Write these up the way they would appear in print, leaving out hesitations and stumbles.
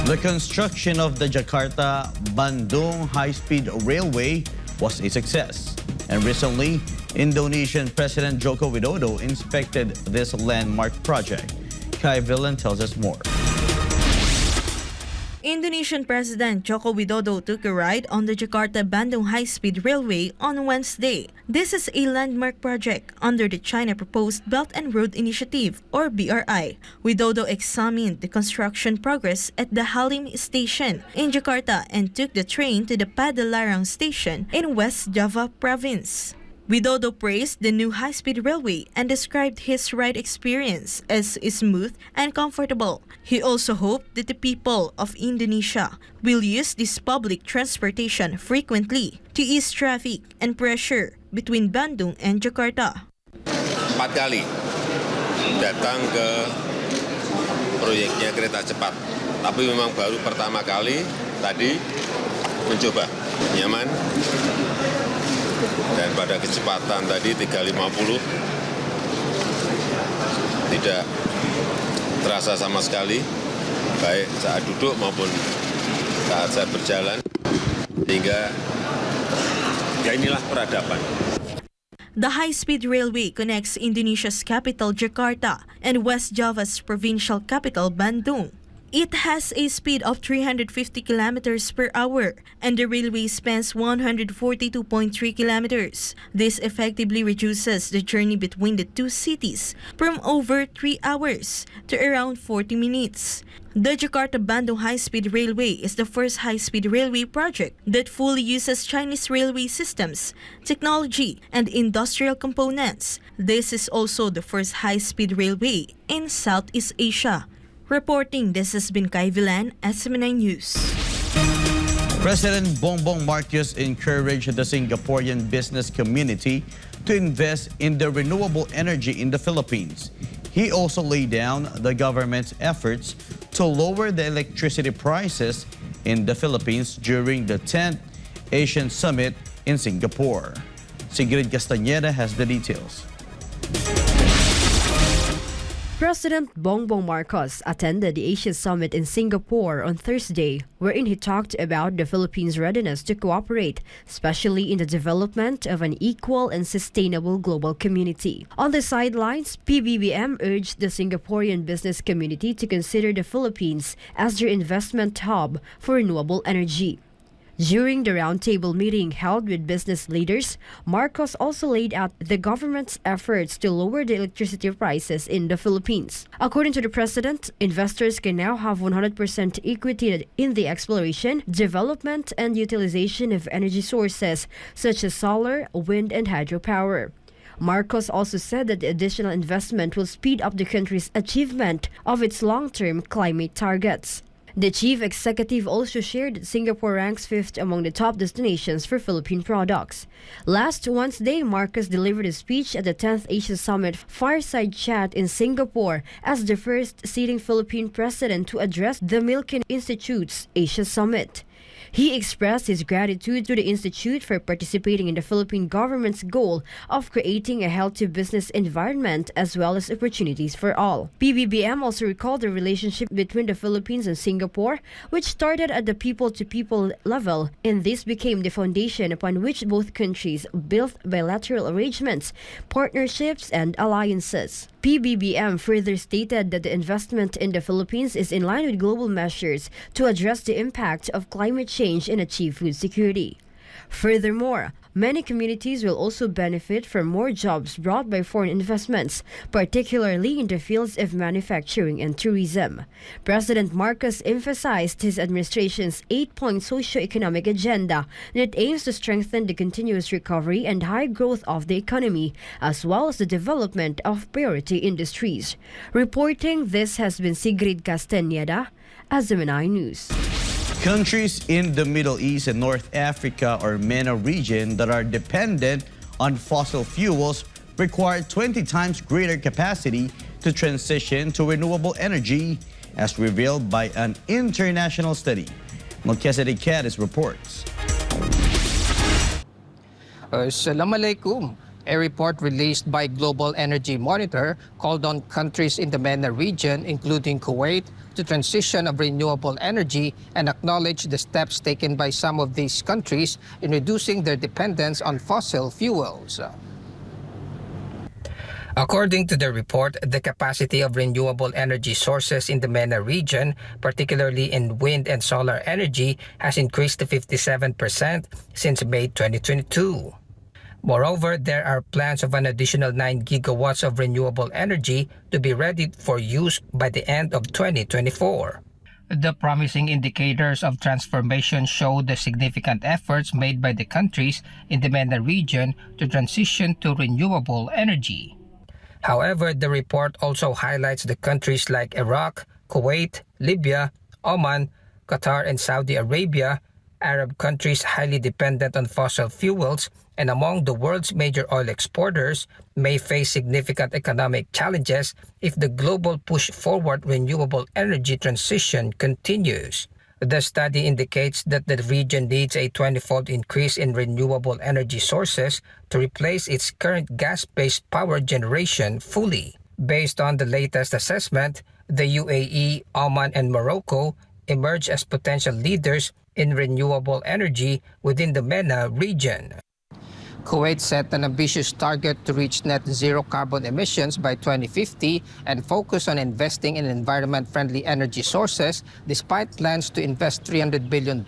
The construction of the Jakarta-Bandung high-speed railway was a success. And recently, Indonesian President Joko Widodo inspected this landmark project. Kai Vilan tells us more. Indonesian President Joko Widodo took a ride on the Jakarta-Bandung high-speed railway on Wednesday. This is a landmark project under the China-proposed Belt and Road Initiative, or BRI. Widodo examined the construction progress at the Halim station in Jakarta and took the train to the Padalarang station in West Java province. Widodo praised the new high-speed railway and described his ride experience as smooth and comfortable. He also hoped that the people of Indonesia will use this public transportation frequently to ease traffic and pressure between Bandung and Jakarta. 4 kali datang ke proyeknya kereta cepat, tapi memang baru pertama kali tadi mencoba nyaman. Dan pada kecepatan tadi 350 tidak terasa sama sekali, baik saat duduk maupun saat saya berjalan, sehingga ya inilah peradaban. The high-speed railway connects Indonesia's capital Jakarta and West Java's provincial capital Bandung. It has a speed of 350 kilometers per hour, and the railway spans 142.3 kilometers. This effectively reduces the journey between the two cities from over 3 hours to around 40 minutes. The Jakarta-Bandung high-speed railway is the first high-speed railway project that fully uses Chinese railway systems, technology, and industrial components. This is also the first high-speed railway in Southeast Asia. Reporting, this has been Kai Vilan, SM9 News. President Bongbong Marcos encouraged the Singaporean business community to invest in the renewable energy in the Philippines. He also laid down the government's efforts to lower the electricity prices in the Philippines during the 10th Asian Summit in Singapore. Sigrid Castañeda has the details. President Bongbong Marcos attended the Asia Summit in Singapore on Thursday, wherein he talked about the Philippines' readiness to cooperate, especially in the development of an equal and sustainable global community. On the sidelines, PBBM urged the Singaporean business community to consider the Philippines as their investment hub for renewable energy. During the roundtable meeting held with business leaders, Marcos also laid out the government's efforts to lower the electricity prices in the Philippines. According to the president, investors can now have 100% equity in the exploration, development, and utilization of energy sources such as solar, wind, and hydropower. Marcos also said that the additional investment will speed up the country's achievement of its long-term climate targets. The chief executive also shared that Singapore ranks 5th among the top destinations for Philippine products. Last Wednesday, Marcos delivered a speech at the 10th Asia Summit Fireside Chat in Singapore as the first sitting Philippine president to address the Milken Institute's Asia Summit. He expressed his gratitude to the Institute for participating in the Philippine government's goal of creating a healthy business environment as well as opportunities for all. PBBM also recalled the relationship between the Philippines and Singapore, which started at the people-to-people level, and this became the foundation upon which both countries built bilateral arrangements, partnerships, and alliances. PBBM further stated that the investment in the Philippines is in line with global measures to address the impact of climate change and achieve food security. Furthermore, many communities will also benefit from more jobs brought by foreign investments, particularly in the fields of manufacturing and tourism. President Marcos emphasized his administration's 8-point socio-economic agenda that aims to strengthen the continuous recovery and high growth of the economy, as well as the development of priority industries. Reporting, this has been Sigrid Castañeda, SM9 News. Countries in the Middle East and North Africa or MENA region that are dependent on fossil fuels require 20 times greater capacity to transition to renewable energy, as revealed by an international study. Melchizedek Cadis reports. Assalamualaikum. A report released by Global Energy Monitor called on countries in the MENA region, including Kuwait, to transition of renewable energy and acknowledge the steps taken by some of these countries in reducing their dependence on fossil fuels. According to the report, the capacity of renewable energy sources in the MENA region, particularly in wind and solar energy, has increased to 57% since May 2022. Moreover, there are plans of an additional 9 gigawatts of renewable energy to be ready for use by the end of 2024. The promising indicators of transformation show the significant efforts made by the countries in the MENA region to transition to renewable energy. However, the report also highlights the countries like Iraq, Kuwait, Libya, Oman, Qatar, and Saudi Arabia, Arab countries highly dependent on fossil fuels and among the world's major oil exporters, may face significant economic challenges if the global push forward renewable energy transition continues. The study indicates that the region needs a 20-fold increase in renewable energy sources to replace its current gas-based power generation fully. Based on the latest assessment, the UAE, Oman, and Morocco emerge as potential leaders in renewable energy within the MENA region. Kuwait set an ambitious target to reach net zero carbon emissions by 2050 and focus on investing in environment-friendly energy sources despite plans to invest $300 billion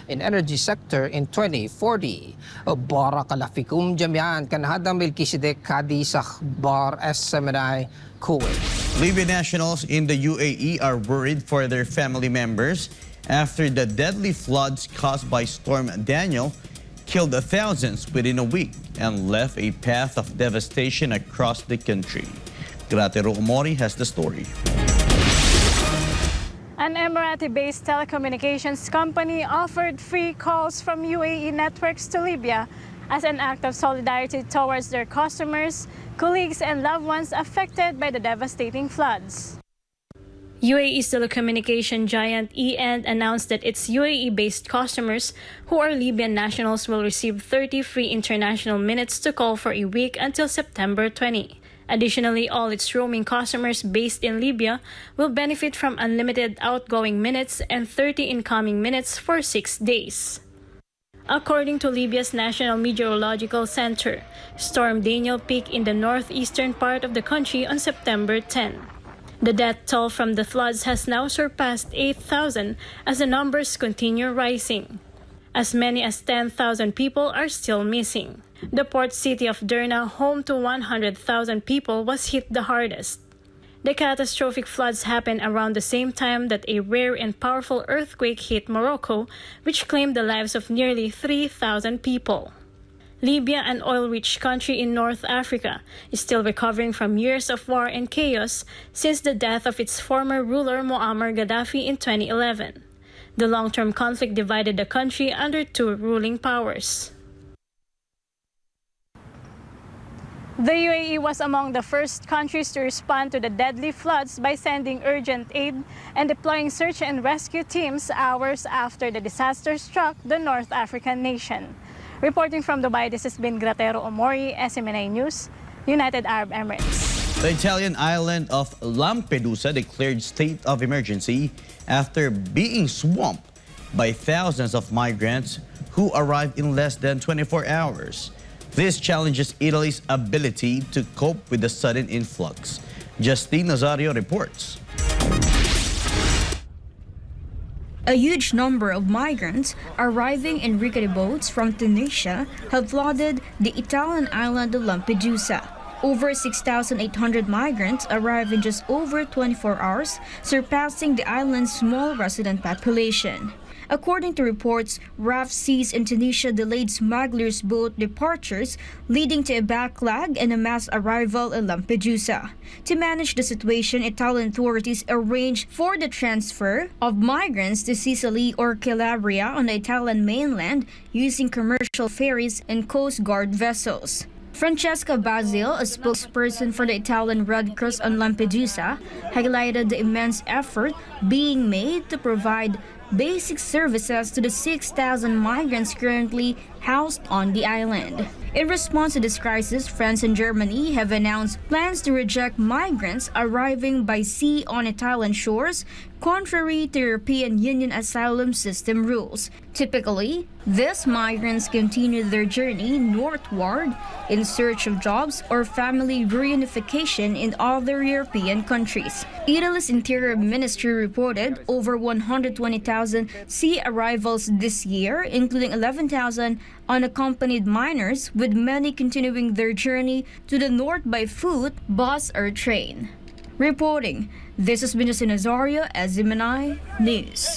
in energy sector in 2040. Barakalafikum jami'an kan hadam Melchizedek Kadi sa Akhbar SMNI, Kuwait. Libyan nationals in the UAE are worried for their family members after the deadly floods caused by Storm Daniel killed thousands within a week and left a path of devastation across the country. Gratero Omori has the story. An Emirati-based telecommunications company offered free calls from UAE networks to Libya as an act of solidarity towards their customers, colleagues, and loved ones affected by the devastating floods. UAE's telecommunication giant EN announced that its UAE-based customers who are Libyan nationals will receive 30 free international minutes to call for a week until September 20. Additionally, all its roaming customers based in Libya will benefit from unlimited outgoing minutes and 30 incoming minutes for 6 days. According to Libya's National Meteorological Center, Storm Daniel peaked in the northeastern part of the country on September 10. The death toll from the floods has now surpassed 8,000 as the numbers continue rising. As many as 10,000 people are still missing. The port city of Derna, home to 100,000 people, was hit the hardest. The catastrophic floods happened around the same time that a rare and powerful earthquake hit Morocco, which claimed the lives of nearly 3,000 people. Libya, an oil-rich country in North Africa, is still recovering from years of war and chaos since the death of its former ruler Muammar Gaddafi in 2011. The long-term conflict divided the country under two ruling powers. The UAE was among the first countries to respond to the deadly floods by sending urgent aid and deploying search and rescue teams hours after the disaster struck the North African nation. Reporting from Dubai, this has been Gratero Omori, SMNA News, United Arab Emirates. The Italian island of Lampedusa declared state of emergency after being swamped by thousands of migrants who arrived in less than 24 hours. This challenges Italy's ability to cope with the sudden influx. Justine Nazario reports. A huge number of migrants arriving in rickety boats from Tunisia have flooded the Italian island of Lampedusa. Over 6,800 migrants arrived in just over 24 hours, surpassing the island's small resident population. According to reports, rough seas in Tunisia delayed smugglers' boat departures, leading to a backlog and a mass arrival in Lampedusa. To manage the situation, Italian authorities arranged for the transfer of migrants to Sicily or Calabria on the Italian mainland using commercial ferries and Coast Guard vessels. Francesca Basil, a spokesperson for the Italian Red Cross on Lampedusa, highlighted the immense effort being made to provide basic services to the 6,000 migrants currently housed on the island. In response to this crisis, France and Germany have announced plans to reject migrants arriving by sea on Italian shores, contrary to European Union asylum system rules. Typically, these migrants continue their journey northward in search of jobs or family reunification in other European countries. Italy's Interior Ministry reported over 120,000 sea arrivals this year, including 11,000 unaccompanied minors, with many continuing their journey to the north by foot, bus, or train. Reporting, this has been Nazario, Azimanai News.